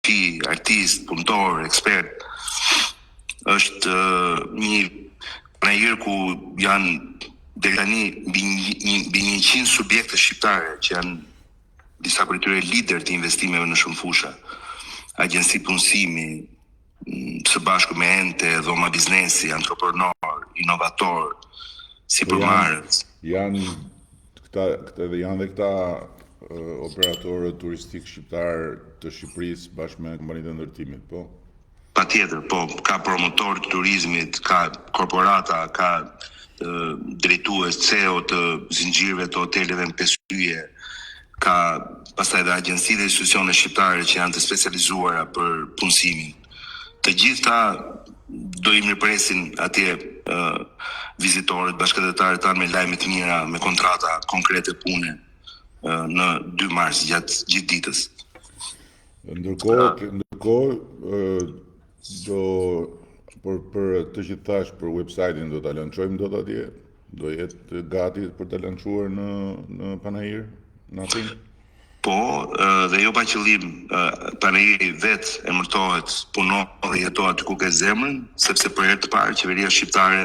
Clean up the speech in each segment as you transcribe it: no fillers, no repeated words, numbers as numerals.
ti, artist, punëtor, ekspert, është një panajir ku janë deri tani mbi 100 subjekte shqiptare që janë disa prej tyre lider të investimeve në shumë fusha, agjenci punësimi, së bashku me ente, dhoma biznesi, antreprenor, inovator, sipërmarrës. Janë dhe këta operatorët turistik shqiptar të Shqipërisë bashkë me kompanitë e ndërtimit, po? Patjetër, po, ka promotor të turizmit, ka korporata, ka drejtues CEO të zinxhirëve të hoteleve në 5 yje, ka pastaj edhe agjenci dhe institucione shqiptare që janë të specializuara për punësimin. Të gjitha do i mirëpresin atje vizitorët, bashkëdhetarët tanë me lajme të mira, me kontrata konkrete pune në 2 mars gjatë gjithë ditës. Ndërkohë do për të që thash për website-in do ta lançojmë dot atje, do jetë gati për ta lançuar në panajir, natin? Po, dhe jo pa qëllim, panajiri vetë emërtohet, punon dhe jeton aty ku ka zemrën, sepse për herë të parë qeveria shqiptare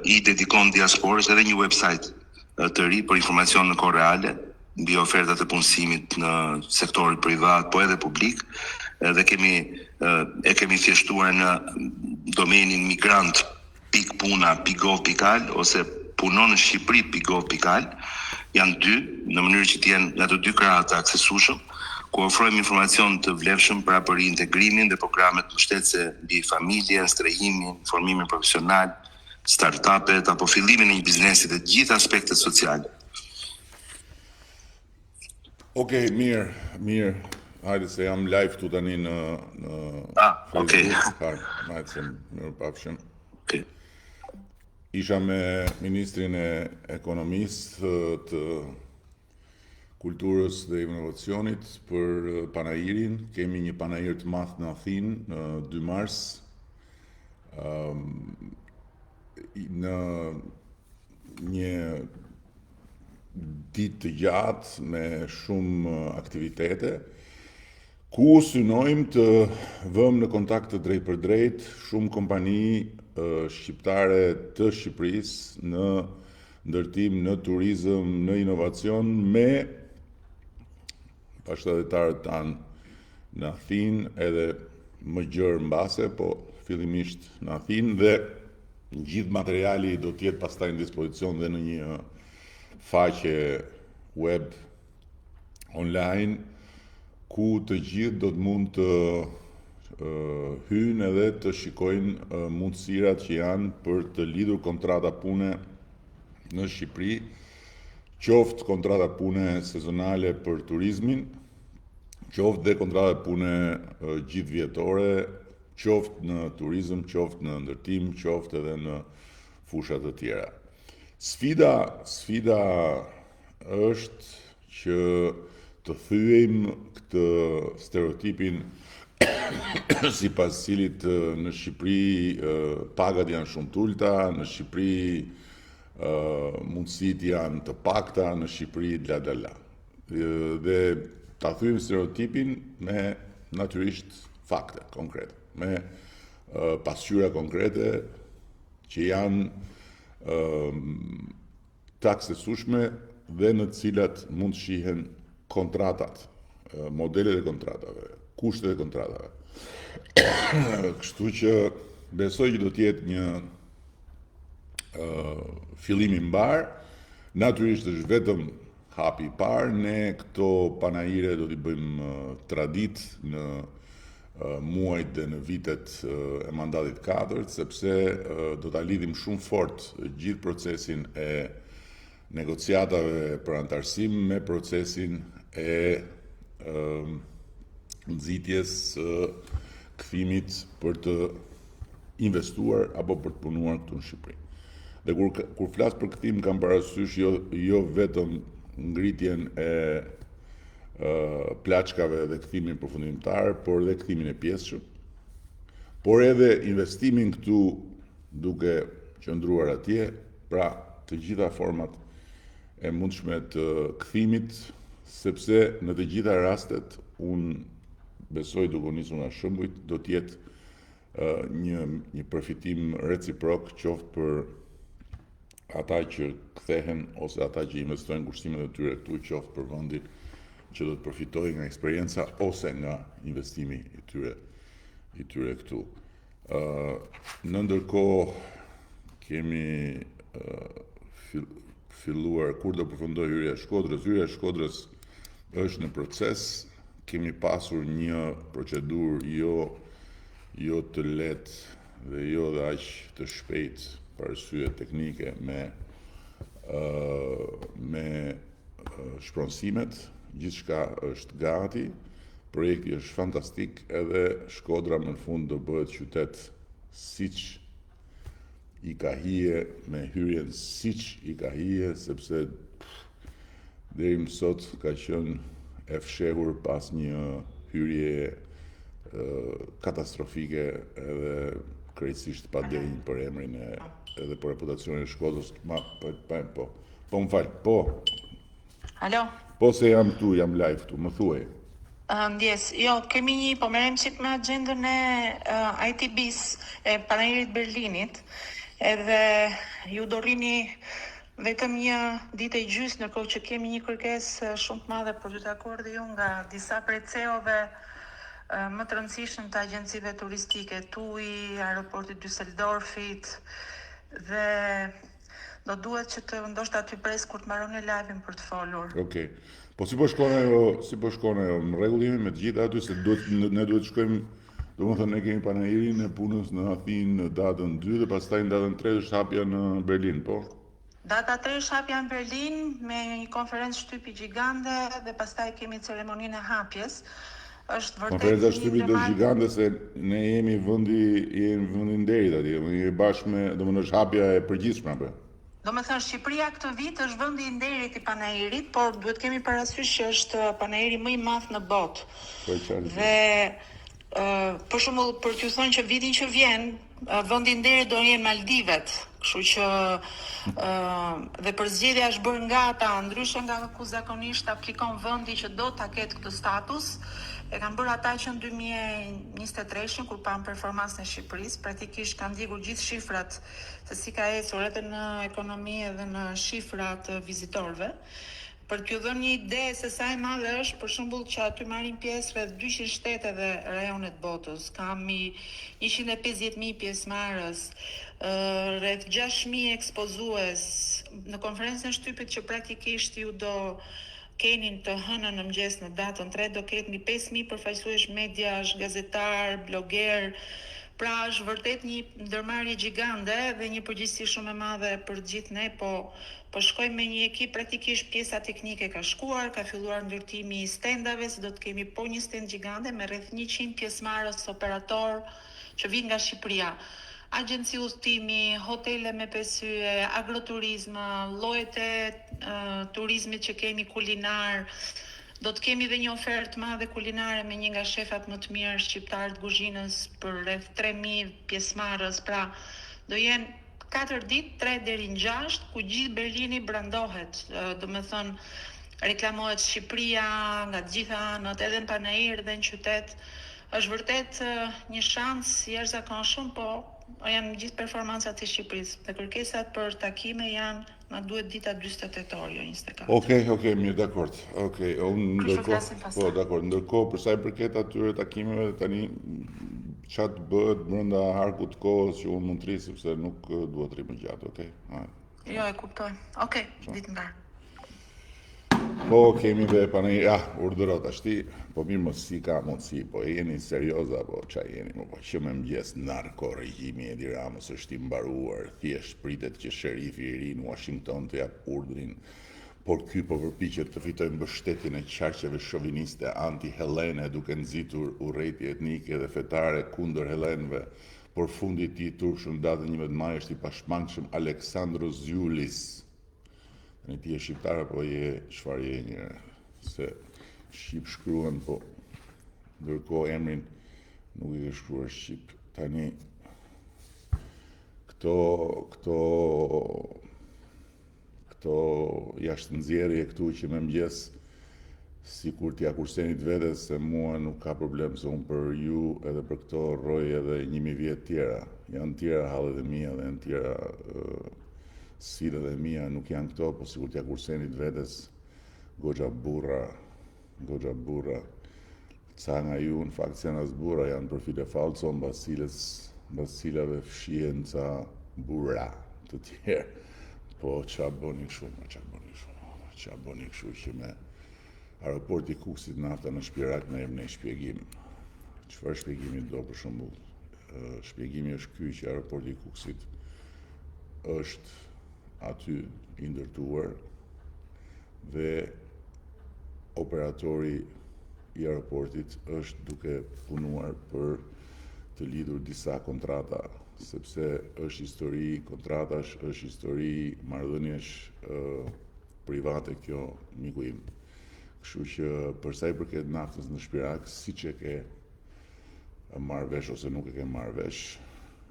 i dedikon diasporës edhe një website të ri për informacion në kohë reale mbi ofertat e punësimit në sektorin privat, po edhe publik, dhe kemi thjeshtuar në domenin migrant.puna.gov.al ose punon në Shqipëri.gov.al. Janë 2, në mënyrë që të jenë ato 2 krahët të aksesueshëm, ku ofrojmë informacion të vlefshëm për integrimin dhe programet mbështetëse mbi familjen, strehimin, formimin profesional, startupet apo fillimin e një biznesi dhe të gjitha aspektet sociale. Okej, mirë. Hajde se jam live tu tani në Facebook. Hajde se mirë pafshim. Okay. Isha me Ministrin e Ekonomisë të Kulturës dhe Inovacionit për panajirin. Kemi një panajir të madh në Athinë në 2 mars. Në një ditë të gjatë me shumë aktivitete, ku synojmë të vëmë në kontakt të drejt për drejt shumë kompani shqiptare të Shqipërisë në ndërtim, në turizëm, në inovacion me bashkëdhetarët tanë në Athinë edhe më gjërë mbase, po fillimisht në Athinë dhe gjithë materiali do të jetë pastaj në dispozicion dhe në një faqe web online ku të gjithë do të mund të hyjnë edhe të shikojnë mundësirat që janë për të lidhur kontrata pune në Shqipëri, qoftë kontrata pune sezonale për turizmin, qoftë dhe kontrata pune gjithëvjetore, qoftë në turizëm, qoftë në ndërtim, qoftë edhe në fushat të tjera. Sfida është që të thyejmë këtë stereotipin sipas cilit në Shqipëri pagat janë shumë të ulta, në Shqipëri mundësitë janë të pakta, në Shqipëri bla. Dhe ta thyejmë stereotipin me natyrisht fakte konkrete, me pasqyra konkrete që janë të aksesueshme dhe në të cilat mund të shihen kontratat, modelet e kontratave, kushtet e kontratave. Kështu që besoj që do të jetë një fillim i mbar. Natyrisht është vetëm hapi i parë, ne këto panajire do t'i bëjmë tradit në muajt dhe në vitet e mandatit 4, sepse do t'a lidhim shumë fort gjithë procesin e negociatave për antarësim me procesin e nxitjes kthimit për të investuar apo për të punuar këtu në Shqipëri. Dhe kur flas për kthim kam parasysh jo vetëm ngritjen e plaçkave dhe kthimin përfundimtar, por edhe kthimin e pjesëshëm, por edhe investimin këtu duke qëndruar atje, pra të gjitha format e mundshme të kthimit, sepse në të gjitha rastet unë besoj duke nisur nga shembujt, do të jetë një përfitim reciprok qoftë për ata që kthehen ose ata që investojnë kushtimet e tyre këtu, qoftë për vendin që do të përfitojë nga eksperienca ose nga investimi i tyre këtu. Në ndërkohë kemi filluar kur do përfundoj hyrja e Shkodrës. Hyrja e Shkodrës është në proces. Kemi pasur një procedurë jo të lehtë dhe jo dhe aq të shpejtë për arsye teknike me shpronësimet. Gjithçka është gati. Projekti është fantastik, edhe Shkodra më në fund do bëhet qytet siç i ka hije, me hyrjen siç i ka hije, sepse deri më sot ka qenë e fshehur pas një hyrje katastrofike edhe krejtësisht pa denjë për emrin edhe për reputacionin e Shkodrës. Po më fal, po. Alo? Po se jam këtu, jam live këtu, më thuaj. Ndjes, jo, kemi po merrem qik me agendën e ITB-s, e Panairit Berlinit, edhe ju do rrini vetëm një ditë e gjysmë, ndërkohë që kemi një kërkesë shumë të madhe për t'ju takuar dhe ju nga disa prej CEO-ve më të rëndësishëm të agjencive turistike, TUI, aeroportit Düsseldorfit, dhe do duhet që të ndoshta ty pres kur të mbaroni live-in për të folur. Okej. Po si po shkon ajo, në rregull jemi me të gjitha aty, se ne duhet të shkojmë, domethënë ne kemi panairin e punës në Athinë në datën 2 dhe pastaj në datën 3 është hapja në Berlin, po? Data 3 është hapja në Berlin me një konferencë shtypi gjigande dhe pastaj kemi ceremoninë e hapjes. Është vërtet konferenca shtypi do gjigande se ne jemi vendi nderit atje, jemi bashkë me, domethënë është hapja e përgjithshme apo? Do me thënë, Shqipëria këtë vit është vendi i nderit i panairit, por duhet kemi parasysh që është panairi më i madh në botë. Dhe për shembull, për t'ju thënë që vitin që vjen, vendi i nderit do jenë Maldivet, kështu që dhe për zgjedhja është bërë nga ata, ndryshe nga ku zakonisht aplikon vendi që do ta ketë këtë status. E kanë bërë ata që në 2023, kur panë performancën e Shqipërisë, praktikisht kanë ndjekur gjithë shifrat se si ka ecur edhe në ekonomi edhe në shifra të vizitorëve. Për t'ju dhënë një ide se sa e madhe është, për shembull që aty marrin pjesë rreth 200 shtete dhe rajone të botës, kami 150.000 pjesëmarrës, rreth 6.000 ekspozues në konferencën e shtypit që praktikisht ju do keni të hënën në mëngjes në datën 3 do ketë mbi 5.000 përfaqësues mediash, gazetar, bloger. Pra është vërtet një ndërmarrje gjigande dhe një përgjegjësi shumë e madhe për gjithë ne, po shkojmë me një ekip, praktikisht pjesa teknike ka shkuar, ka filluar ndërtimi i stendave, se do të kemi po një stend gjigande me rreth 100 pjesëmarrës operator që vijnë nga Shqipëria. Agjenci udhëtimi, hotele me pesye, agroturizm, llojet e turizmit që kemi kulinar. Do të kemi dhe një ofertë madhe kulinare me një nga shefat më të mirë shqiptar të kuzhinës për rreth 3.000 pjesëmarrës. Pra, do jenë 4 ditë, 3 deri në 6, ku gjithë Berlini brandohet. Do me thënë, reklamohet Shqipëria nga të gjitha anët, edhe në panair dhe në qytet. Është vërtet një shans i jashtëzakonshëm, po janë gjithë performancat e Shqipërisë. Dhe kërkesat për takime janë, na duhet dita 48 orë, jo 24. Okej, mirë, dakord. Okej, ndërkohë për sa i përket atyre takimeve tani çfarë bëhet brenda harkut të kohës që unë mund të rri, sepse nuk duhet të rri më gjatë, okej? Jo, e kuptoj. Okej, ditë mbar. Po kemi dhe panai, urdhërot ashti, po mirë mos si ka mundësi, po jeni serioza, po qa jeni, po që me mëgjes narko regjimi Edi Ramës është i mbaruar, thjesht pritet që sherifi i ri në Washington të jap urdhrin, por ky po përpiqet të fitojë mbështetjen e qarqeve shoviniste anti-helene duke nxitur urrëti etnike dhe fetare kundër helenëve, por fundi i tij turpshëm datën 11 maj është i pashmangshëm Aleksandros Zjulis. Në ti e shqiptar apo çfarë je një, se shqip shkruan, po ndërkohë emrin nuk i ke shkruar shqip. Tani këto jashtë nxjerrje këtu që me mëngjes si kur t'ja kursenit vetes se mua nuk ka problem se unë për ju edhe për këto rroj edhe 1000 vjet tjera. Janë tjera hallet e mia dhe janë tjera sfidët e mia, nuk janë këto, po si kur t'ja kursenit vetes goxha burra. Ca nga ju në fakt janë as burra, janë për file falco, mbas cilave fshihen ca burra të tjerë. Po qa bëni kështu që me aeroporti Kukësit nafta në Shpirak në një shpjegim. Çfarë shpjegimi do për shembull? Shpjegimi është ky që aeroporti Kukësit është aty i ndërtuar dhe operatori i aeroportit është duke punuar për të lidhur disa kontrata, sepse është histori kontratash, është histori marrëdhëniesh private kjo, miku im. Kështu që për sa i përket naftës në Shpirak, siç e ke marrë vesh ose nuk e ke marrë vesh,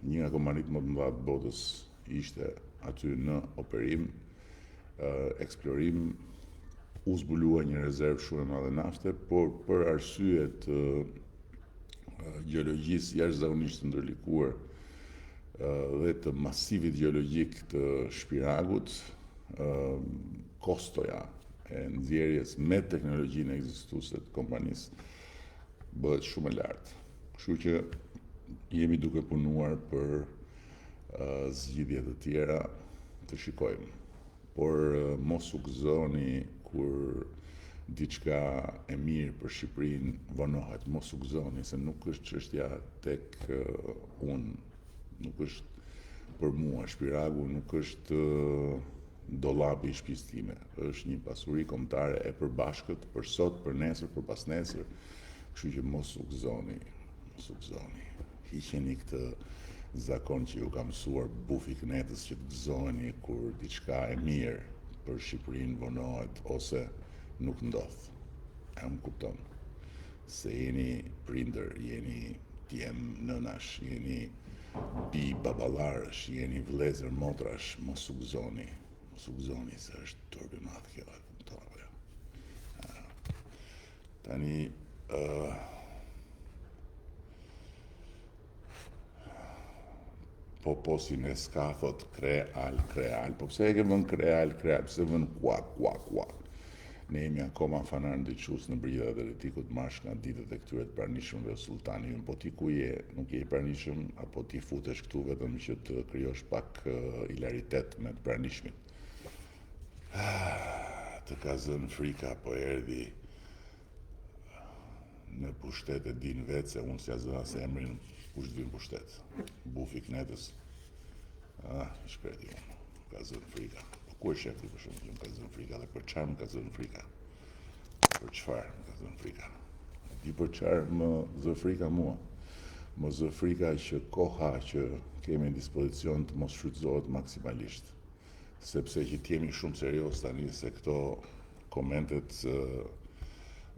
një nga kompanitë më të mëdha të botës ishte aty në operim, eksplorim, u zbulua një rezervë shumë e madhe nafte, por për arsye të gjeologjisë jashtëzakonisht të ndërlikuar dhe të masivit gjeologjik të Shpiragut, kostoja e nxjerrjes me teknologjinë ekzistuese të kompanisë bëhet shumë e lartë. Kështu që jemi duke punuar për zgjidhje të tjera të shikojmë. Por mos u gëzoni kur diçka e mirë për Shqipërinë vonohet, mos u gëzoni se nuk është çështja tek unë, nuk është për mua, Shpiragu nuk është dollapi i shtëpisë time, është një pasuri kombëtare e përbashkët për sot, për nesër, për pasnesër. Kështu që mos u gëzoni. Hiqeni këtë zakon që ju ka mësuar bufi knetës që të gëzoheni kur diçka e mirë për Shqipërinë vonohet ose nuk ndodh. E më kupton se jeni prindër, jeni djem nënash, jeni bi baballarësh, jeni vëllezër motrash, mos u gëzoni se është turp i madh kjo, e kupton apo jo? Tani po si ne s'ka thot kreal, po pse e ke vën kreal, pse vën kuak. Ne jemi akoma fanar ndëqus në Bridha dhe Retikut marsh nga ditët e këtyre të pranishmëve sultani. Po ti ku je, nuk je i pranishëm, apo ti futesh këtu vetëm që të krijosh pak hilaritet me të pranishmin. Të ka zënë frika, po erdhi në pushtet e din vetë se unë s'ja zëna se emrin kush t'vin pushtet. Bufi knetës. Shkreti unë, ka zënë frika. Po ku e shefti për shumë që më ka zënë frika dhe për qarë më ka zënë frika? Për qfarë më ka zënë frika? Di për qarë më zë frika mua? Më zë frika që koha që kemi në dispozicion të mos shfrytëzohet maksimalisht. Sepse që t'jemi shumë serios tani se këto komentet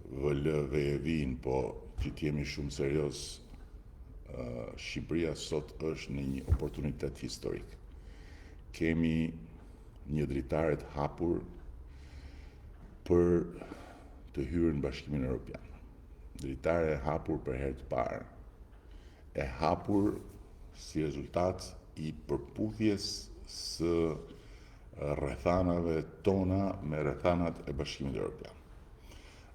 vëllëve e vinë, po që t'jemi shumë serios, Shqipëria sot është në një oportunitet historik. Kemi një dritare të hapur për të hyrë në Bashkimin Evropian. Dritare e hapur për herë të parë. E hapur si rezultat i përputhjes së rrethanave tona me rrethanat e Bashkimit Evropian.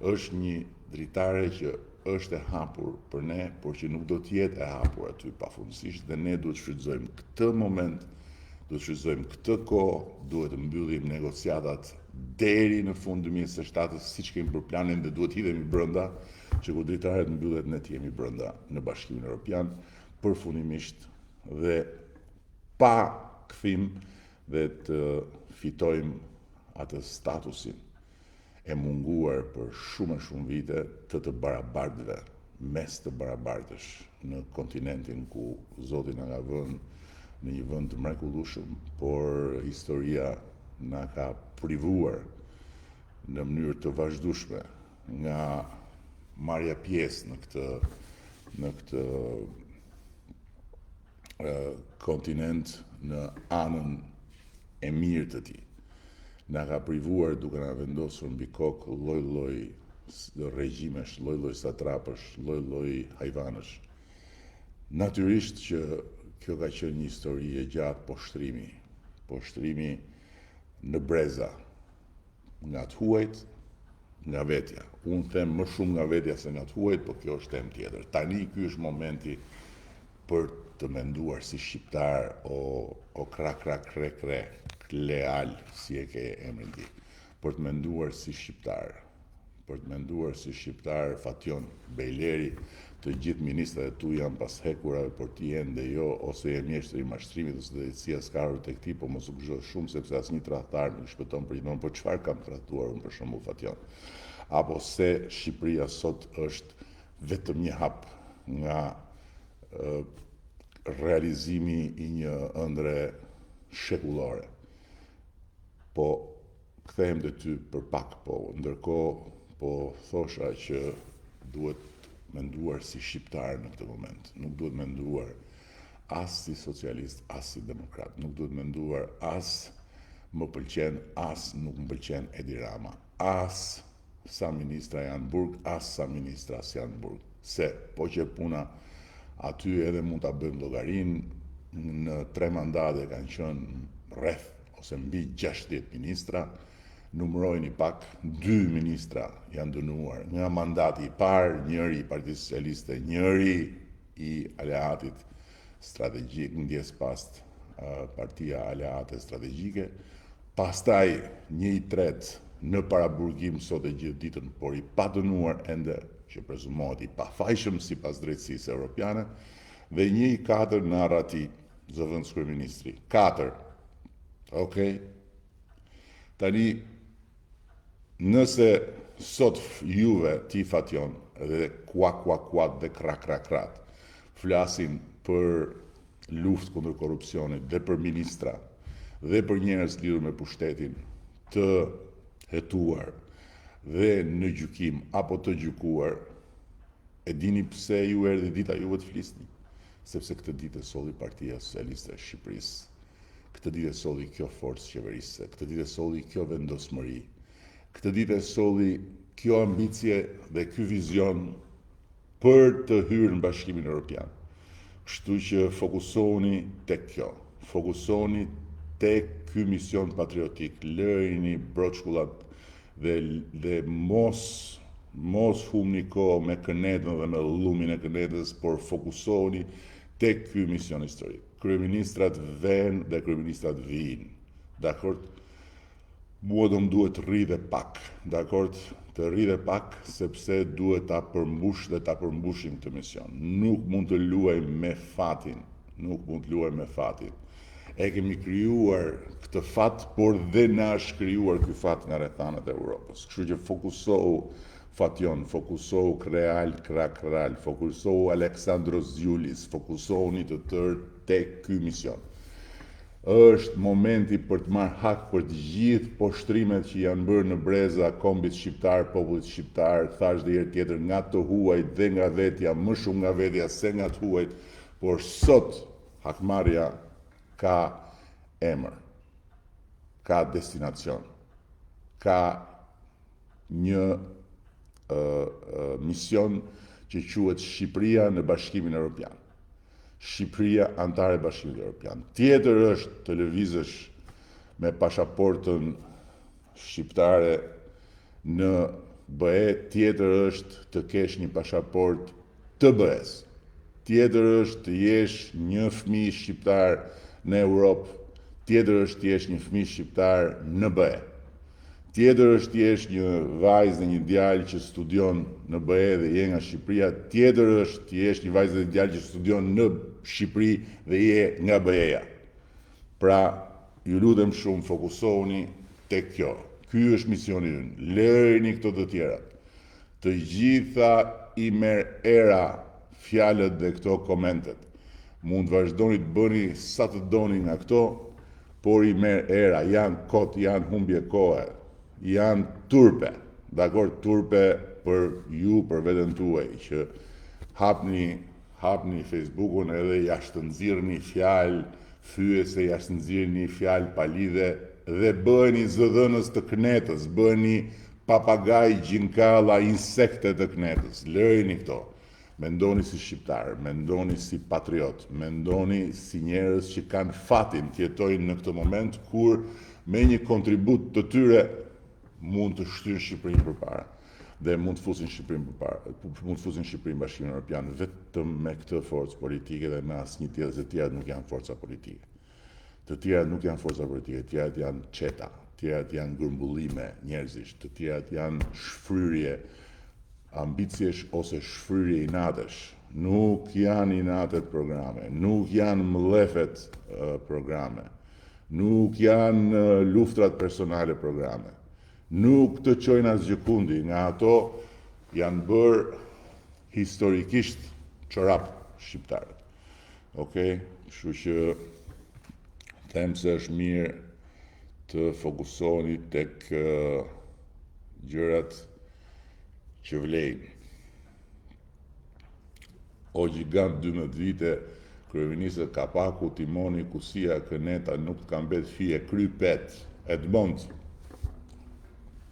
Është një dritare që është e hapur për ne, por që nuk do t'jetë e hapur aty pafundësisht dhe ne duhet shfrytëzojmë këtë moment, duhet shfrytëzojmë këtë kohë, duhet të mbyllim negociatat deri në fund 2027, siç kemi për planin dhe duhet hidhemi brenda, që kur dritaret mbyllet ne t'jemi brenda në Bashkimin Evropian, përfundimisht dhe pa kthim dhe të fitojmë atë statusin e munguar për shumë vite të barabartëve, mes të barabartësh në kontinentin ku Zoti na ka vënë në një vend të mrekullueshëm, por historia na ka privuar në mënyrë të vazhdueshme nga marrja pjesë në këtë kontinent në anën e mirë të tij. Na ka privuar duke na vendosur mbi kokë lloj regjimesh, lloj-lloj satrapësh, lloj-lloj hajvanësh. Natyrisht që kjo ka qenë një histori e gjatë poshtrimi në breza, nga të huajt, nga vetja. Unë them më shumë nga vetja se nga të huajt, po kjo është temë tjetër. Tani ky është momenti për të menduar si shqiptar o kre, kleal, si e ke emrin ti, për të menduar si shqiptar, Fatjon Bejleri, të gjithë ministrat e tu janë pas hekurave, por ti ende jo, ose je mjeshtër i mashtrimit, ose drejtësia s'ka ardhur tek ti, po mos u gëzho shumë, sepse asnjë tradhtar nuk shpëton për jetën, por çfarë kam tradhtuar unë për shembull Fatjon? Apo se Shqipëria sot është vetëm një hap nga realizimi i një ëndre shekullore. Po kthehem te ty për pak, po ndërkohë po thosha që duhet menduar si shqiptar në këtë moment. Nuk duhet menduar as si socialist, as si demokrat. Nuk duhet menduar as më pëlqen, as nuk më pëlqen Edi Rama. As sa ministra janë burg, as sa ministra s'janë burg. Se po që puna aty edhe mund ta bëjmë llogarin, në 3 mandate kanë qenë rreth ose mbi 60 ministra, numërojni pak, 2 ministra janë dënuar nga mandati i parë, njëri i Partisë Socialiste, njëri i aleatit strategjik, ndjes pas Partia Aleate Strategjike, pastaj 1/3 në paraburgim sot e gjithë ditën, por i pa dënuar ende, që prezumohet i pafajshëm sipas drejtësisë europiane, dhe 1/4 në Arrati, zëvendës kryeministri. 4. Okej? Tani, nëse sot juve, ti Fatjon, dhe kuat dhe krat, flasin për luftë kundër korrupsionit dhe për ministra dhe për njerëz lidhur me pushtetin të hetuar dhe në gjykim apo të gjykuar, e dini pse ju erdhi dita juve të flisni? Sepse këtë ditë e solli Partia Socialiste e Shqipërisë. Këtë ditë e solli kjo forcë qeverisë, këtë ditë e solli kjo vendosmëri, këtë ditë e solli kjo ambicie dhe ky vizion për të hyrë në Bashkimin Evropian. Kështu që fokusohuni tek kjo, fokusohuni tek ky mision patriotik, lërini broçkullat dhe mos humni kohë me kënetën dhe me llumin e kënetës, por fokusohuni tek ky mision historik. Kryeministrat vënë dhe kryeministrat vijnë. Dakord? Mua do më duhet të rri dhe pak. Dakord? Të rri dhe pak, sepse duhet ta përmbush dhe ta përmbushim këtë mision. Nuk mund të luaj me fatin. E kemi krijuar këtë fat, por dhe na është krijuar ky fat nga rrethanat e Europës. Kështu që fokusohu Fatjon, fokusohu Kreal, fokusohu Aleksandros Zjulis, fokusohuni të tërë tek ky mision. Është momenti për të marrë hak për të gjithë poshtrimet që janë bërë në breza kombit shqiptar, popullit shqiptar, thash dhe herë tjetër, nga të huajt dhe nga vetja, më shumë nga vetja se nga të huajt, por sot hakmarrja ka emër, ka destinacion, ka një mision që quhet Shqipëria në Bashkimin Evropian. Shqipëria antare e Bashkimit Evropian. Tjetër është të lëvizësh me pasaportën shqiptare në BE, tjetër është të kesh një pasaport të BE-s. Tjetër është të jesh një fëmijë shqiptar në Europë, tjetër është të jesh një fëmijë shqiptar në BE. Tjetër është të jesh një vajzë dhe një djalë që studion në BE dhe je nga Shqipëria, tjetër është të jesh një vajzë dhe një djalë që studion në Shqipëri dhe je nga BE-ja. Pra, ju lutem shumë, fokusohuni tek kjo. Ky është misioni ynë. Lërini këto të tjerat. Të gjitha i merr era fjalët dhe këto komentet. Mund vazhdoni të bëni sa të doni nga këto, por i merr era, janë kot, janë humbje kohe. Janë turpe, dakord, turpe për ju, për veten tuaj, që hapni Facebookun edhe jashtë nxirrni fjalë fyese, jashtë nxirrni fjalë palidhe dhe bëheni zëdhënës të kënetës, bëheni papagaj, gjinkalla, insekte të knetës. Lërini këto. Mendoni si shqiptar, mendoni si patriot, mendoni si njerëz që kanë fatin të jetojnë në këtë moment kur me një kontribut të tyre mund të shtyrë Shqipërinë përpara dhe mund të fusin Shqipërinë përpara, mund të fusin Shqipërinë në Bashkimin Evropian vetëm me këtë forcë politike dhe me asnjë tjetër, se të tjerat nuk janë forca politike. Të tjerat nuk janë forca politike, të tjerat janë çeta, të tjerat janë grumbullime njerëzish, të tjerat janë shfryrje ambiciesh ose shfryrje inatesh. Nuk janë inatet programe, nuk janë mllefet programe, nuk janë luftrat personale programe. Nuk të qojnë asgjë kundi, nga ato janë bërë historikisht çorap shqiptarët. Okej? Kështu që them se është mirë të fokusoni tek gjërat që vlejnë. O gjigant 12 vite, kryeministët Kapaku, Timoni, Kusia, Këneta, nuk kanë bet fije, Krypet, Edmond.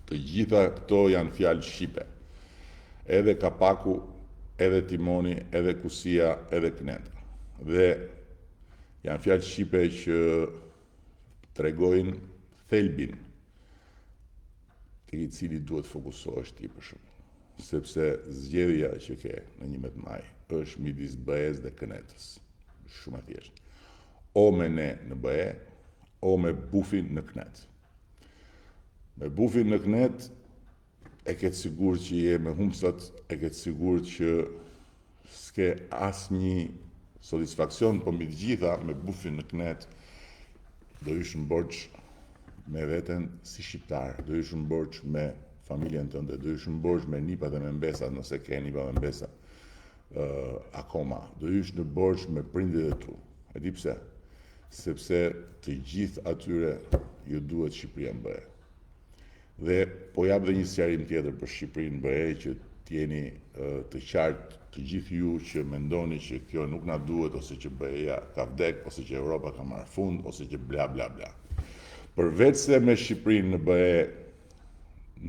Të gjitha këto janë fjalë shqipe. Edhe Kapaku, edhe Timoni, edhe Kusia, edhe Këneta. Dhe janë fjalë shqipe që tregojnë thelbin tek i cili duhet fokusohesh ti për shembull. Sepse zgjedhja që ke në 11 maj është midis BE-s dhe Kënetës. Shumë e thjeshtë. O me ne në BE, o me bufin në Kënet. Me bufin në Kënet e ketë sigur që je me humbsat, e ketë sigur që s'ke asnjë satisfaksion, po mbi të gjitha me bufin në Kënet do ish në borxh me veten si shqiptar, do ish në borxh me familjen tënde, do ish në borxh me nipat dhe me mbesat, nëse ke nipa dhe mbesa akoma, do ish në borxh me prindit e tu. E di pse? Sepse të gjithë atyre ju duhet Shqipëria në BE. Dhe po jap dhe një sqarim tjetër për Shqipërinë në BE që t'jeni të qartë të gjithë ju që mendoni që kjo nuk na duhet, ose që BE-ja ka vdek, ose që Europa ka marrë fund, ose që bla bla bla. Përveç se me Shqipërinë në BE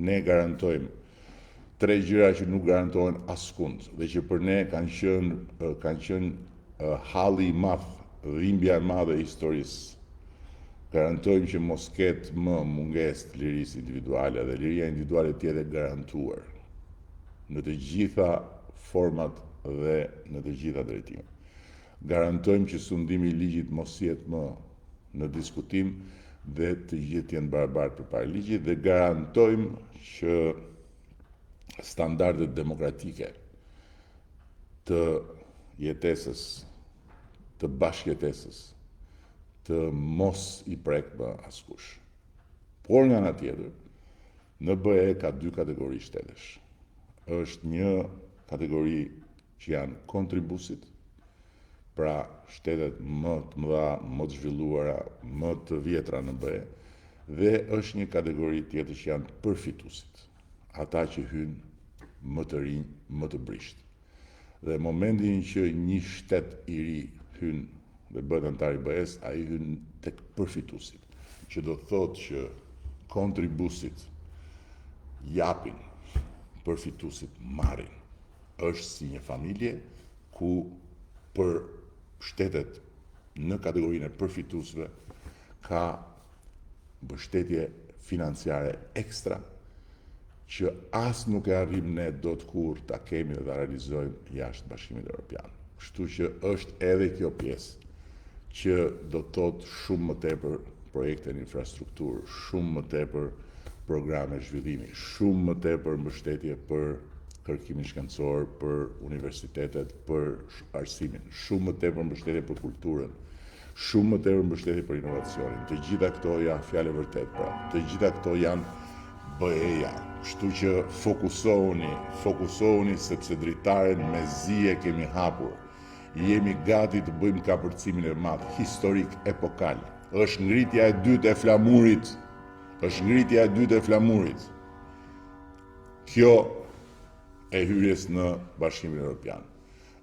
ne garantojmë 3 gjëra që nuk garantohen askund dhe që për ne kanë qenë halli i madh, dhimbja e madhe e historisë. Garantojmë që mos ketë më mungesë të lirisë individuale dhe liria individuale të jetë garantuar në të gjitha format dhe në të gjitha drejtimet. Garantojmë që sundimi i ligjit mos jetë më në diskutim dhe të gjithë jenë barabartë përpara ligjit dhe garantojmë që standardet demokratike të jetesës, të bashkëjetesës, të mos i prek më askush. Por nga ana tjetër, në BE ka 2 kategori shtetesh. Është një kategori që janë kontribusit, pra shtetet më të mëdha, më të zhvilluara, më të vjetra në BE, dhe është një kategori tjetër që janë përfitusit, ata që hynë më të rinj, më të brisht. Dhe momentin që një shtet i ri hynë dhe bëhet antar i BE-s, ai hyn tek përfitusit, që do thotë që kontribusit japin, përfitusit marrin. Është si një familje ku për shtetet në kategorinë e përfituesve ka mbështetje financiare ekstra që as nuk e arrim ne dot kur ta kemi dhe ta realizojmë jashtë Bashkimit Evropian. Kështu që është edhe kjo pjesë që do të thotë shumë më tepër projekte në infrastrukturë, shumë më tepër programe zhvillimi, shumë më tepër mbështetje për kërkimin shkencor, për universitetet, për arsimin, shumë më tepër mbështetje për kulturën, shumë më tepër mbështetje për inovacionin. Të gjitha këto janë fjalë vërtet, pra. Të gjitha këto janë BE-ja. Kështu që fokusohuni sepse dritaren me zije kemi hapur. Jemi gati të bëjmë kapërcimin e madh, historik, epokal. Është ngritja e dytë e flamurit. Është ngritja e dytë e flamurit. Kjo e hyrjes në Bashkimin Evropian.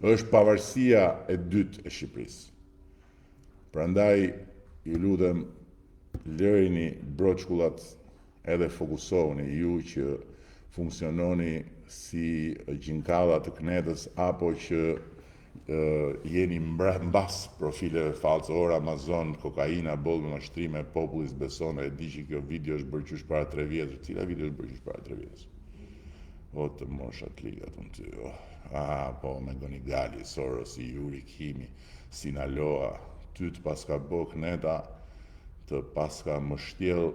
Është pavarësia e dytë e Shqipërisë. Prandaj, ju lutem, lërini broçkullat edhe fokusoheni ju që funksiononi si gjinkalla të knetës apo që jeni mbas profileve false, or Amazon, kokaina, bollë me mashtrime, populli beson e di që kjo video është bërë qysh para 3 vjetër. Cila video është bërë qysh para 3 vjetër? O të moshat ligat unë ty. Po me Goni Gali, Soros, Juri Kimi, Sinaloa, ty të paska bo kneta, të paska më shtjell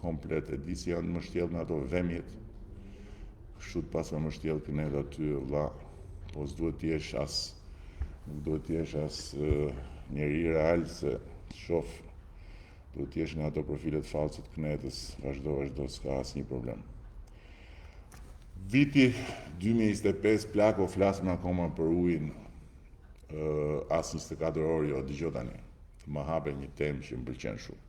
komplet e di si janë më shtjell në ato vemjet. Kështu të paska më shtjell kneta ty, vlla, po s'duhet t'jesh as njeri real se shof, duhet t'jesh nga ato profilet false të knetës, vazhdo, s'ka asnjë problem. Viti 2025, plako flasim akoma për ujin, as 24 orë, jo, dëgjoj tani, më hape një temë që më pëlqen shumë.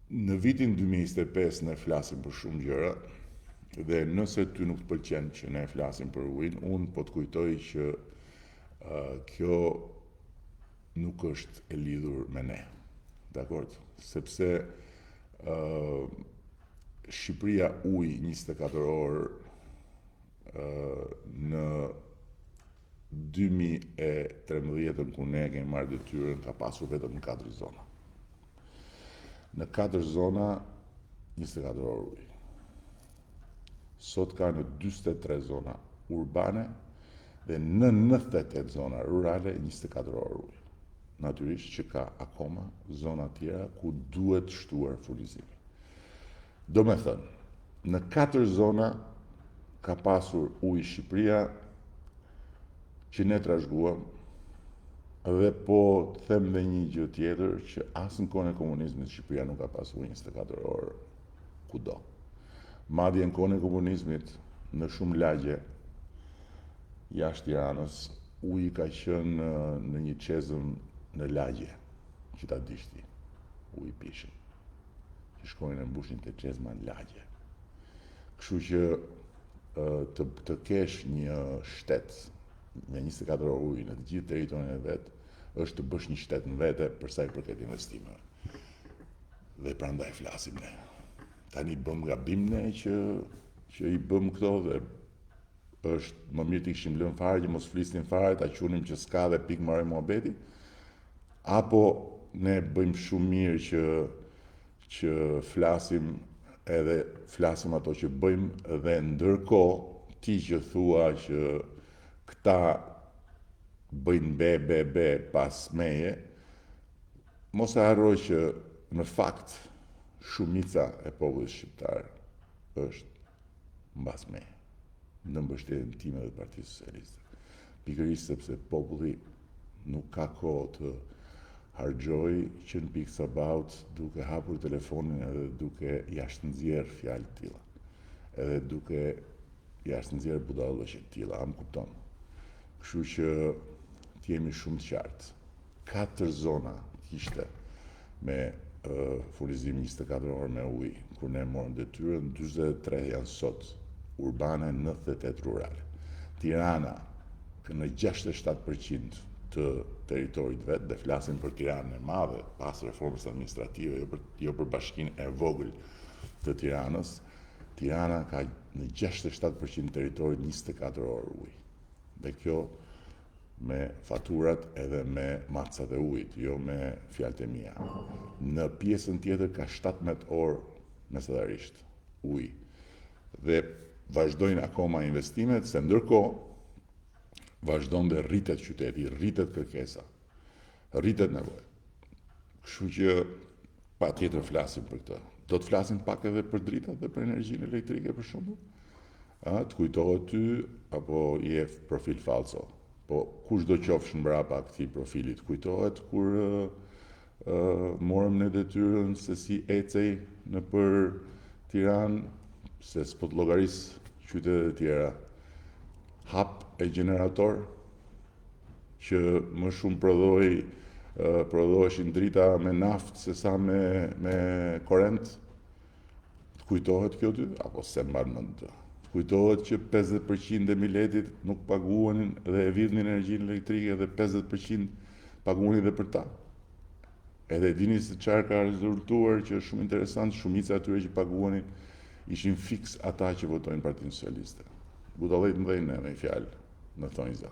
Në vitin 2025 ne flasim për shumë gjëra, dhe nëse ty nuk të pëlqen që ne flasim për ujin, unë po të kujtoj që kjo nuk është e lidhur me ne, dakord? Sepse Shqipëria ujë 24 orë në 2013 ku ne kemi marrë detyrën ka pasur vetëm në 4 zona. Në 4 zona 24 orë ujë. Sot ka në 43 zona urbane dhe në 98 zona rurale 24 orë ujë. Natyrisht që ka akoma zona tjera ku duhet shtuar furnizimi. Do me thënë, në 4 zona ka pasur ujë Shqipëria që ne trashëguam, dhe po them dhe një gjë tjetër që as në kohën e komunizmit Shqipëria nuk ka pasur ujë 24 orë kudo. Madje në kohën e komunizmit në shumë lagje jashtë Tiranës uji ka qenë në një çezëm në lagje, që ta dishti, uji pishin, që shkojnë e mbushin të çezma në lagje. Kështu që të kesh një shtet me 24 orë ujë në të gjithë territorin e vet, është të bësh një shtet në vete për sa i përket investimeve. Dhe prandaj flasim ne. Tani bëm gabim ne që i bëm këto dhe është më mirë t'i kishim lënë fare që mos flisnin fare, ta qunim që s'ka dhe pikë marrë muhabeti, apo ne bëjmë shumë mirë që flasim edhe flasim ato që bëjmë dhe ndërkohë ti që thua që këta bëjnë be pas meje, mos e harroj që në fakt shumica e popullit shqiptar është mbas meje, në mbështetjen time dhe Partisë Socialiste. Pikërisht sepse populli nuk ka kohë të harxhoj që në pikë sabaut duke hapur telefonin edhe duke jashtë nxjerr fjalë të tilla, edhe duke jashtë nxjerr budallëqe të tilla, am kupton. Kështu që t'jemi shumë të qartë. 4 zona kishte me furnizim 24 orë me ujë, kur ne morëm detyrën, 43 janë sot urbane, 98 rurale. Tirana në 67% të teritorit vetë, dhe flasim për Tiranën e madhe, pas reformës administrative, jo për bashkinë e vogël të Tiranës, Tirana ka në 67% teritorit 24 orë ujë. Dhe kjo me faturat edhe me macat e ujit, jo me fjalët e mia. Në pjesën tjetër ka 17 orë mesatarisht ujë. Dhe vazhdojnë akoma investimet, se ndërkohë vazhdon dhe rritet qyteti, rritet kërkesa, rritet nevoja. Kështu që pa tjetër flasim për këtë. Do të flasim pak edhe për dritat dhe për energjinë elektrike për shembull. Të kujtohet ty apo je profil falso. Po kush do qofsh mbrapa këtij profilit kujtohet kur morëm në detyrën se si ecej në për Tiranë, se s'po të llogaris qytetet e tjera. Hap e gjenerator që më shumë prodhoheshin drita me naftë se sa me korrent. Kujtohet kjo ty? Apo se mban mend të? Kujtohet që 50% e miletit nuk paguanin dhe e vidhnin energjinë elektrike dhe 50% paguanin dhe për ta. Edhe dini se çfarë ka rezultuar që është shumë interesant, shumica atyre që paguanin ishin fiks ata që votojnë Partinë Socialiste. Budallëjt mëdhenj ne me fjalë në thonjza.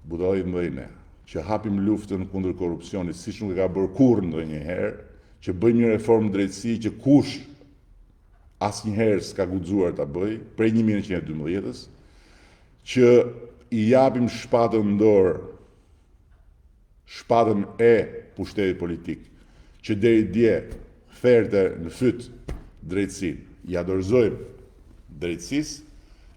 Budallëjt mëdhenj ne, që hapim luftën kundër korrupsionit, siç nuk e ka bërë kurrë ndonjëherë, që bëjmë një reformë drejtësi që kush asnjëherë s'ka guxuar ta bëj, prej 1912-s, që i japim shpatën në dorë, shpatën e pushtetit politik, që deri dje therte në fyt drejtësinë, ja dorëzojmë drejtësisë,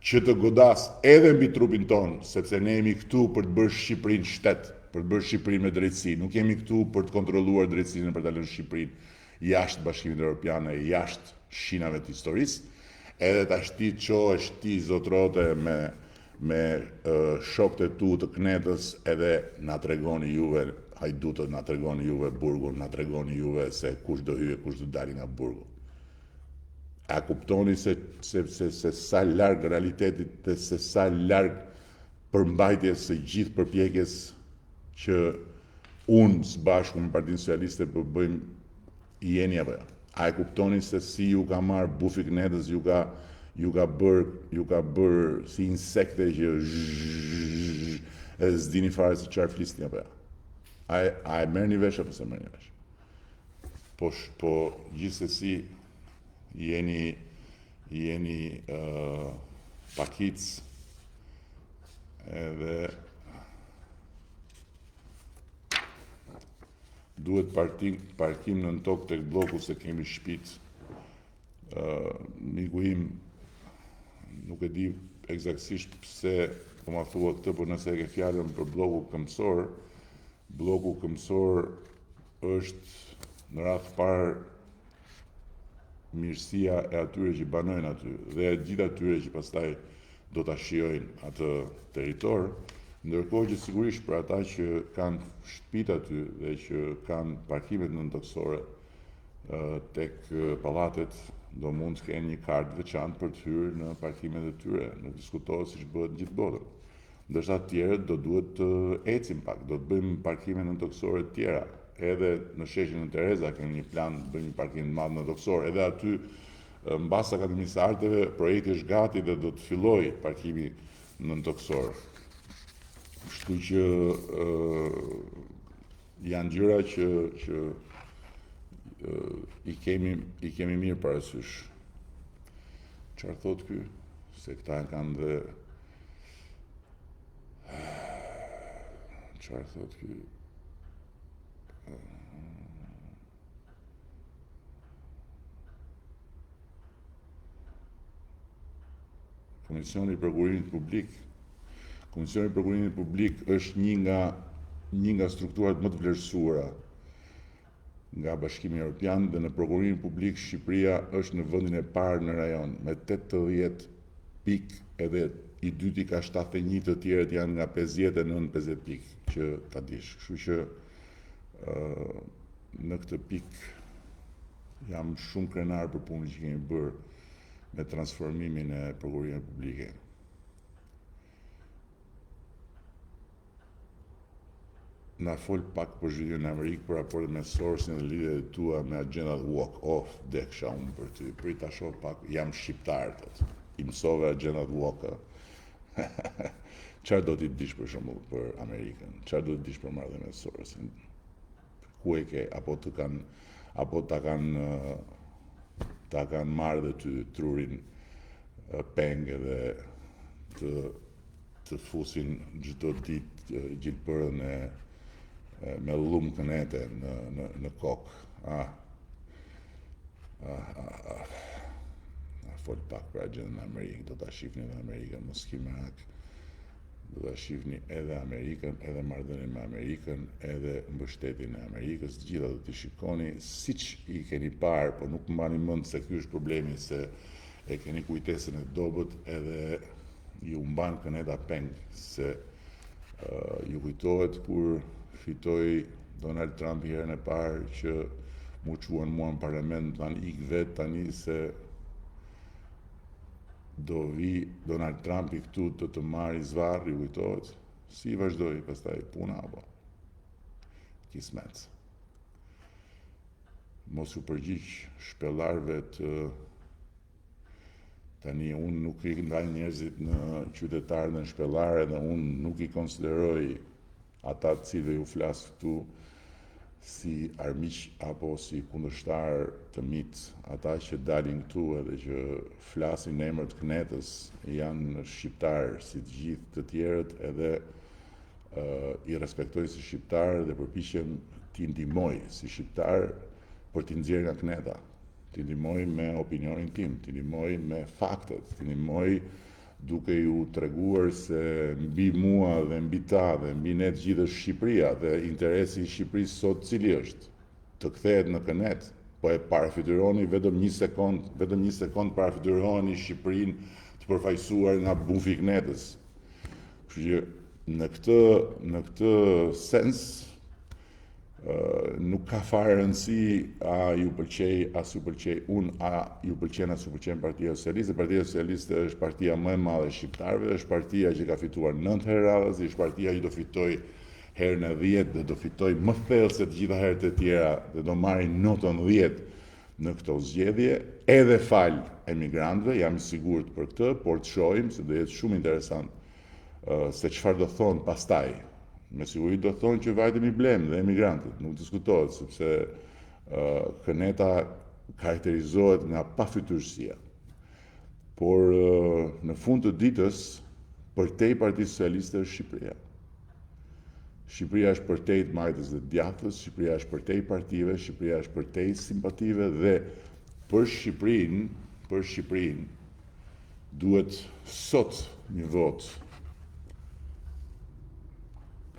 që të godas edhe mbi trupin tonë, sepse ne jemi këtu për të bërë Shqipërinë shtet, për të bërë Shqipërinë me drejtësi, nuk jemi këtu për të kontrolluar drejtësinë për ta lënë Shqipërinë jashtë Bashkimit Evropian e jashtë shinave të historisë, edhe ta çohesh ti zotrote me shokët e tu të Knetës, edhe na tregoni juve hajdutët, na tregoni juve burgun, na tregoni juve se kush do hyjë, kush do dalë nga burgu. A kuptoni se sa larg realitetit dhe se sa larg përmbajtjes së gjithë përpjekjes që unë së bashku me Partinë Socialiste po bëjmë jeni apo jo? A e kuptoni se si ju ka marrë bufi Knetës, ju ka bërë si insekte që edhe s'dini fare se çfarë flisni apo jo? A e merrni vesh apo se merrni vesh? Po gjithsesi jeni pakic edhe duhet parkim në tokë tek bloku se kemi shtëpit. Miku im nuk e di eksaktësisht pse po ma thua këtë, por nëse e ke fjalën për bloku këmbësor është në radhë parë mirësia e atyre që banojnë aty dhe e gjithë atyre që pastaj do ta shijojnë atë territor, ndërkohë që sigurisht për ata që kanë shtëpitë aty dhe që kanë parkimet nëntoksore tek pallatet, do mund të kenë një kartë veçantë për të hyrë në parkimet e tyre, nuk diskutohet siç bëhet në gjithë botën. Ndërsa të tjerët do duhet të ecim pak, do të bëjmë parkime nëntoksore të tjera. Edhe në sheshin në Tereza kemi një plan të bëjmë një parkim të madh nëntoksor, edhe aty mbas Akademisë së Arteve projekti është gati dhe do të fillojë parkimi nëntoksor. Kështu që janë gjëra që i kemi mirë parasysh. Çfarë thot ky? Se këta kanë dhe çfarë thot ky? Komisioni i Prokurimit Publik. Komisioni i Prokurimit Publik është një nga strukturat më të vlerësuara nga Bashkimi Evropian dhe në Prokurimin Publik Shqipëria është në vendin e parë në rajon me 80 pikë, edhe i dyti ka 71, të tjerët janë nga 59-50 pikë që ta dish. Kështu që në këtë pikë jam shumë krenar për punën që kemi bërë me transformimin e prokurimit publike. Na fol pak për zhvillimin në Amerikë, për raportet me Sorsin dhe lidhjet e tua me agjendat walk off, deksha unë për ty. Prit ta shoh pak, jam shqiptar, i mësove agjendat walk. Çfarë do t'i dish për shembull për Amerikën? Çfarë do t'i dish për marrëdhënien me Sorsin? Ku e ke, apo ta kanë marrë dhe ty trurin peng dhe të fusin çdo ditë gjilpërën me llumë kënete në kokë. Fol pak për agjendën në Amerikë, do ta shihni në Amerikën, mos ki merak. Do ta shihni edhe Amerikën, edhe marrëdhënien me Amerikën, edhe mbështetjen e Amerikës, të gjitha do t'i shikoni siç i keni parë, po nuk mbani mend se ky është problemi, se e keni kujtesën e dobët edhe ju mban këneta peng, se ju kujtohet kur fitoi Donald Trump herën e parë që mu quan mua në parlament, tani ik vet tani se do vi Donald Trump i këtu të marrë zvarr, ju kujtohet? Si vazhdoi pastaj puna apo? Kismet. mos u përgjigj shpellarëve të tani unë nuk i ndaj njerëzit në qytetarë në shpellarë dhe unë nuk i konsideroj ata të cilëve ju flas këtu si armiq apo si kundërshtar të mit. Ata që dalin këtu edhe që flasin në emër të Knetës janë shqiptarë si të gjithë të tjerët edhe i respektoj si shqiptar dhe përpiqem t'i ndihmoj si shqiptar për t'i nxjerrë nga Kneta. T'i ndihmoj me opinionin tim, t'i ndihmoj me faktet, t'i ndihmoj duke ju treguar se mbi mua dhe mbi ta dhe mbi ne të gjithë është Shqipëria dhe interesi i Shqipërisë sot cili është? Të kthehet në Kënet, po e parafityroni vetëm një sekond parafityroni Shqipërinë të përfaqësuar nga bufi i Knetës. Kështu që në këtë sens nuk ka fare rëndësi a ju pëlqej, a s'ju pëlqej unë, a ju pëlqen, a s'ju pëlqen Partia Socialiste. Partia Socialiste është partia më e madhe e shqiptarëve, është partia që ka fituar 9 herë radhës, është partia që do fitoj herën e 10 dhe do fitoj më thellë se të gjitha herët e tjera dhe do marrin notën 10 në këto zgjedhje, edhe fal emigrantëve, jam i sigurt për këtë, por të shohim se do jetë shumë interesant se çfarë do thonë pastaj. Me siguri do thonë që vajtëm i blem dhe emigrantët, nuk diskutohet, sepse Këneta karakterizohet nga pafytyrësia. Por në fund të ditës, përtej Partisë Socialiste është Shqipëria. Shqipëria është përtej të majtës dhe djathës, Shqipëria është përtej partive, Shqipëria është përtej simpative dhe për Shqipërinë duhet sot një votë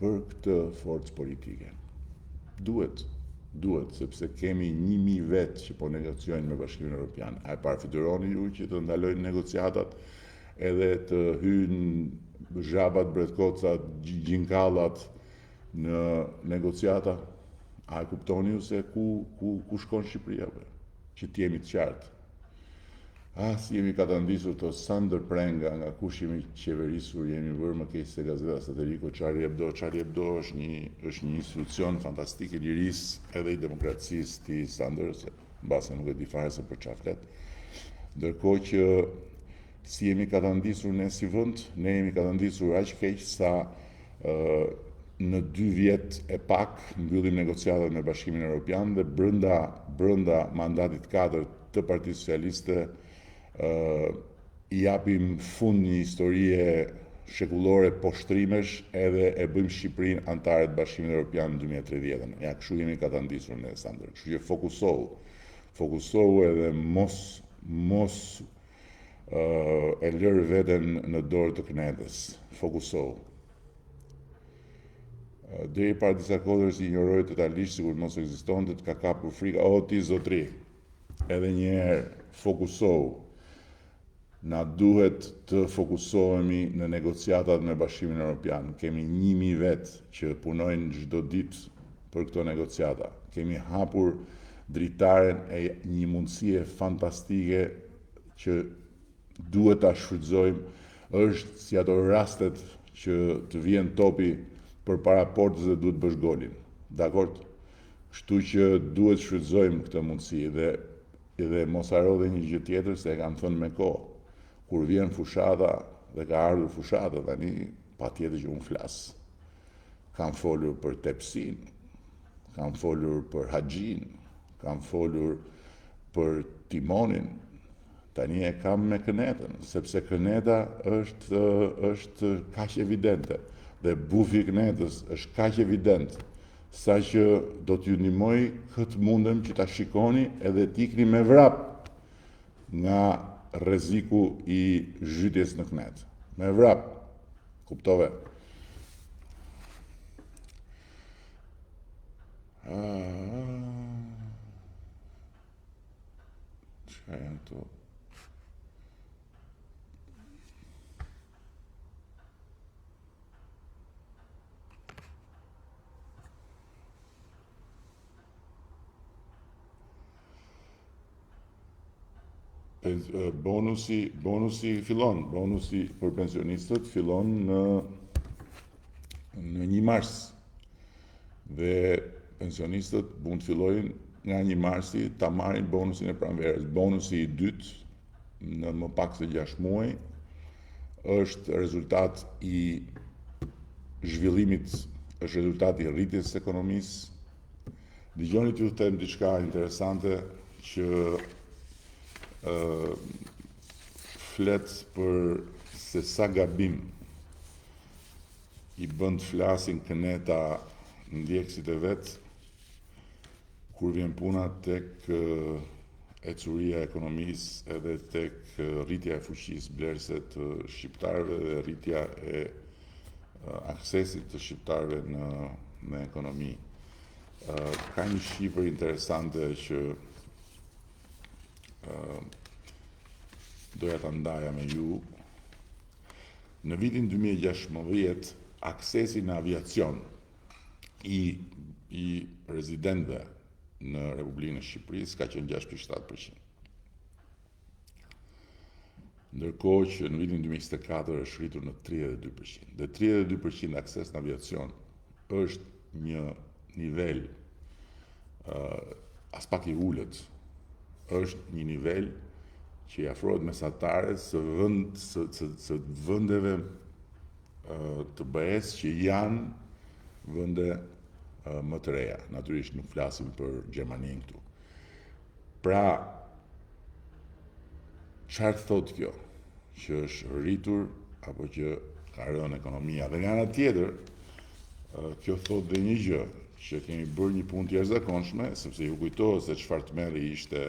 për këtë forcë politike. Duhet, sepse kemi 1000 vetë që po negociojnë me Bashkimin Evropian. A e parafityroni ju që të ndalojnë negociatat edhe të hyjnë zhabat, bretkocat, gjinkallat në negociata? A e kuptoni ju se ku shkon Shqipëria, që t'jemi të qartë? Si jemi katandisur të sa ndërprenga nga kush jemi qeverisur, jemi vërë më keq se Gazeta Satiriku, Charlie Hebdo është një institucion fantastik i lirisë edhe i demokracisë ti Sander, se mbase nuk e di fare se për çfarë flet. Ndërkohë që si jemi katandisur ne si vend, ne jemi katandisur aq keq sa në 2 vjet e pak mbyllim negociatat me Bashkimin Evropian dhe brenda mandatit 4 të Partisë Socialiste i japim fund një historie shekullore poshtrimesh edhe e bëjmë Shqipërinë antare të Bashkimit Evropian në 2030. Ja, kështu jemi katandisur në Sander. Kështu që fokusohu edhe mos e lërë veten në dorë të Knetës. Fokusohu. Deri para disa kohësh i injoroi totalisht sikur mos ekzistonte, të ka kapur frika, ti zotri. Edhe një herë fokusohu. Na duhet të fokusohemi në negociatat me Bashkimin Evropian. Kemi 1000 vetë që punojnë çdo ditë për këto negociata. Kemi hapur dritaren e një mundësie fantastike që duhet ta shfrytëzojmë. Është si ato rastet që të vjen topi përpara portës dhe duhet bësh golin. Dakord? Kështu që duhet shfrytëzojmë këtë mundësi dhe mos haro dhe një gjë tjetër se e kam thënë me kohë. Kur vjen fushata dhe ka ardhur fushata tani, patjetër që unë flas. Kam folur për Tepsin, kam folur për Haxhin, kam folur për Timonin. Tani e kam me Kënetën, sepse Këneta është kaq evidente dhe bufi i Kënetës është kaq evident sa që do t'ju ndihmoj këtë mundem që ta shikoni edhe t'ikni me vrap nga rreziku i zhytjes në Knet. Me vrap. Kuptove? Çka janë to? Bonusi fillon, bonusi për pensionistët fillon në 1 mars dhe pensionistët mund të fillojnë nga 1 marsi ta marrin bonusin e pranverës. Bonusi i dytë në më pak se 6 muaj është rezultat i zhvillimit, është rezultat i rritjes së ekonomisë. Dëgjoni t'ju them diçka interesante që flet për se sa gabim i bën të flasin këneta ndjekësit e vet kur vjen puna tek ecuria e ekonomisë edhe tek rritja e fuqisë blerëse të shqiptarëve dhe rritja e aksesit të shqiptarëve në ekonomi. Ka një shifër interesante që doja ta ndaja me ju. Në vitin 2016, aksesi në aviacion i rezidentëve në Republikën e Shqipërisë ka qenë 6.7%. Ndërkohë që në vitin 2024 është rritur në 32%. Dhe 32% akses në aviacion është një nivel as pak i ulët, është një nivel që i afrohet mesatares së vendeve të BE-s që janë vende më të reja. Natyrisht nuk flasim për Gjermaninë këtu. Pra, çfarë thotë kjo? Që është rritur apo që ka rënë ekonomia? Dhe nga ana tjetër, kjo thotë dhe një gjë, që kemi bërë një punë të jashtëzakonshme, sepse ju kujtohet se çfarë tmerri ishte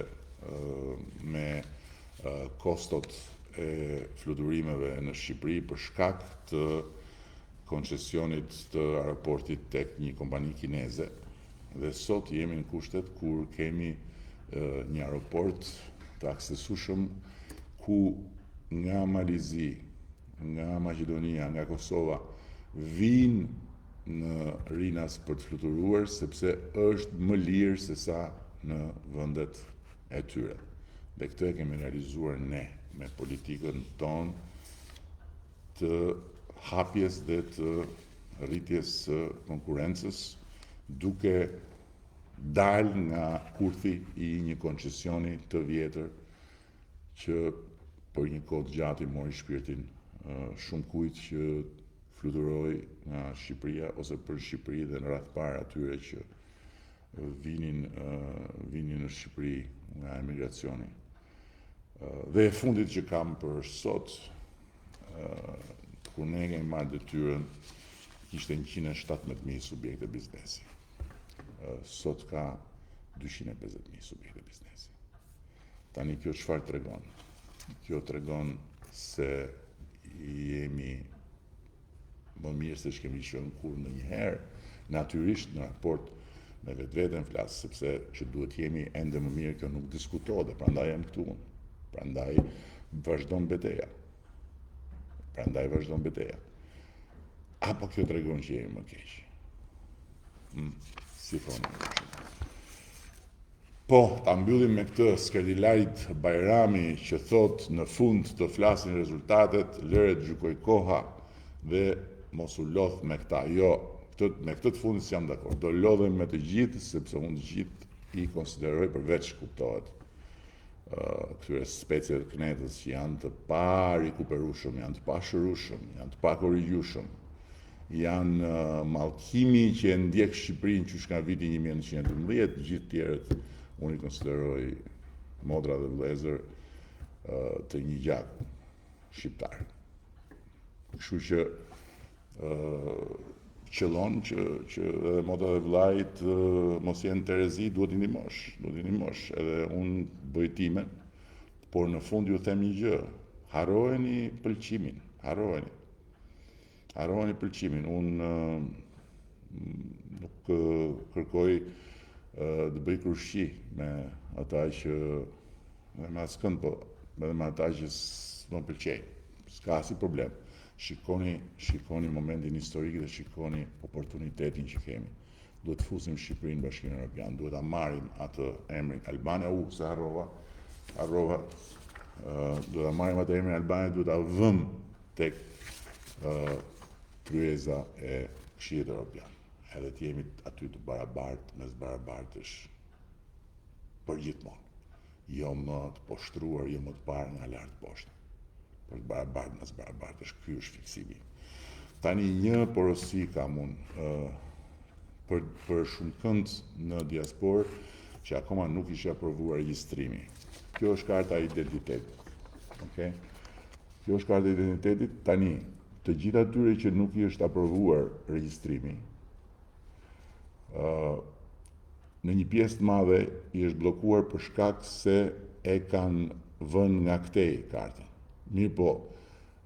me kostot e fluturimeve në Shqipëri për shkak të koncesionit të aeroportit tek një kompani kineze. Dhe sot jemi në kushtet kur kemi një aeroport të aksesueshëm ku nga Malizi, nga Maqedonia, nga Kosova vinë në Rinas për të fluturuar sepse është më lirë se sa në vendet e tyre. Dhe këtë e kemi realizuar ne me politikën tonë të hapjes dhe të rritjes së konkurrencës duke dalë nga kurthi i një koncesioni të vjetër që për një kohë gjatë i mori shpirtin shumë kujt që fluturoi nga Shqipëria ose për Shqipëri dhe në radh parë atyre që vinin në Shqipëri nga emigracioni. Dhe e fundit që kam për sot, kur ne kemi marrë detyrën, kishte 117.000 subjekte biznesi. Sot ka 250.000 subjekte biznesi. Tani kjo çfarë tregon? Kjo tregon se jemi më mirë se ç'kemi qenë kur ndonjëherë, natyrisht në raport me vetveten flas, sepse që duhet jemi ende më mirë, kjo nuk diskutohet, dhe prandaj jam këtu. Prandaj vazhdon betejë. Apo kjo tregon që jemi më keq? Si thonë. Po, ta mbyllim me këtë Skënderbeut Bajrami që thot në fund të flasin rezultatet, lëre të gjykoj koha dhe mos u lodh me këta. Jo, me këtë të fundit jam dakord. Do lodhem me të gjithë sepse unë të gjithë i konsideroj përveç kuptohet këtyre specieve të knetës që janë të parikuperueshëm, janë të pashërueshëm, janë të pakorrigjueshëm. Janë mallkimi që e ndjek Shqipërinë që nga viti 1912, gjithë tjerët unë i konsideroj modra dhe vëllezër të një gjaku shqiptar. Kështu që qëllon që modra dhe vëllait mos jenë terezi, duhet i ndihmosh. Edhe unë bëj timen, por në fund ju them një gjë, harrojeni pëlqimin, harrojeni pëlqimin. Unë nuk kërkoj të bëj krushqi me ata që me askënd, po edhe me ata që s'më pëlqejnë. S'ka asnjë problem. Shikoni momentin historik dhe shikoni oportunitetin që kemi. Duhet të fusim Shqipërinë në Bashkimin Evropian, duhet ta marrim atë emrin Albania, se harrova. Duhet ta marrim atë emrin Albania, duhet ta vëmë tek kryeza e Këshillit Evropian. Edhe të jemi aty të barabartë, mes barabartësh, për gjithmonë. Jo më të poshtruar, jo më të parë nga lartë poshtë. Për të barabartë në zbarabartë, ky është fiksimi. Tani një porosi kam unë për shumë kënd në diasporë që akoma nuk ishte aprovuar regjistrimi. Kjo është karta e identitetit. Okay? Kjo është karta e identitetit. Tani, të gjithë atyre që nuk i është aprovuar regjistrimi, në një pjesë të madhe i është bllokuar për shkak se e kanë vënë nga këtej kartën. Mirë po,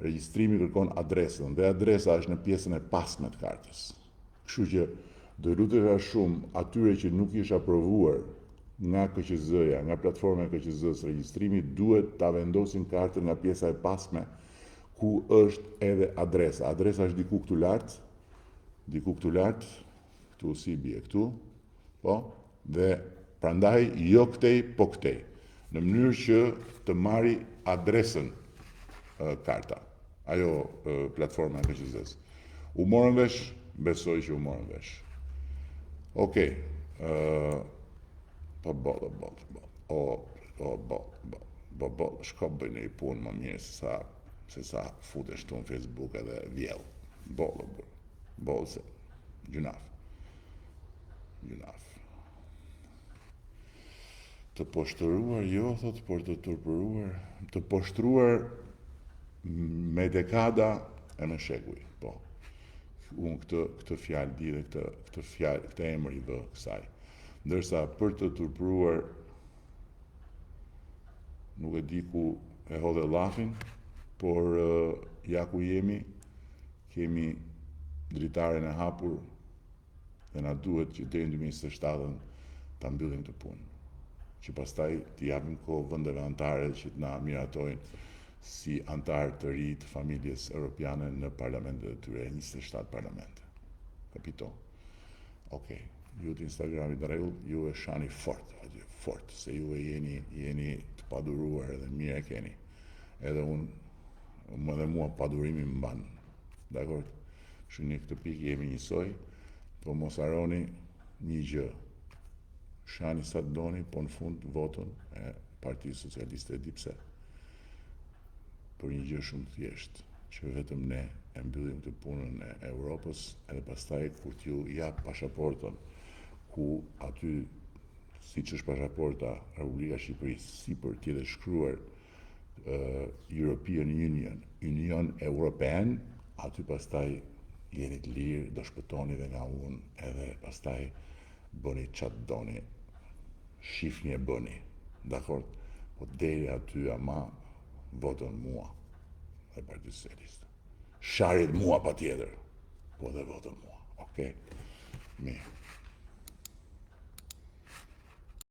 regjistrimi kërkon adresën dhe adresa është në pjesën e pasme të kartës. Kështu që do lutesha shumë atyre që nuk i është aprovuar nga KQZ-ja, nga platforma e KQZ-s regjistrimi, duhet ta vendosin kartën nga pjesa e pasme ku është edhe adresa. Adresa është diku këtu lart, këtu si bie këtu, po, dhe prandaj jo këtej, po këtej, në mënyrë që të marri adresën karta, ajo platforma e KQZ-s. U morën vesh, besoj që u morën vesh. Okej, po shko bëj një punë më mirë se sa futesh tu në Facebook edhe vjell. Bollë se, gjunaf. Të poshtruar, jo, thot, por të turpëruar, të poshtruar me dekada e me shekuj, po. Unë këtë fjalë di dhe këtë emër i vë kësaj. Ndërsa për të turpëruar, nuk e di ku e hodhe llafin, por ja ku jemi, kemi dritaren e hapur dhe na duhet që deri në 2027 ta mbyllim këtë punë. Që pastaj t'i japim kohë vendeve anëtare që të na miratojnë si antar të ri të familjes europiane në parlamentet e tyre, 27 parlamente. Kapito? Okej, ju të Instagramit në rregull, ju e shani fort, se ju e jeni të paduruar dhe mirë e keni. Edhe edhe mua padurimi më mban. Dakor? Kështu në këtë pikë jemi njësoj, po mos harroni një gjë. Shani sa të doni, po në fund votën e Partisë Socialiste e di pse. Për një gjë shumë thjeshtë, që vetëm ne e mbyllim të punën e Europës, edhe pastaj kur t'ju jap pasaportën, ku aty, siç është pasaporta Republika e Shqipërisë, sipër tjetë shkruar European Union, Union European, aty pastaj jeni të lirë, do shpëtoni dhe nga unë, edhe pastaj bëni çfarë doni, shifni e bëni, dakor? Po deri aty ama votën mua dhe Partisë Socialiste. Sharit mua pa tjetër, po dhe votën mua, okej? Mirë.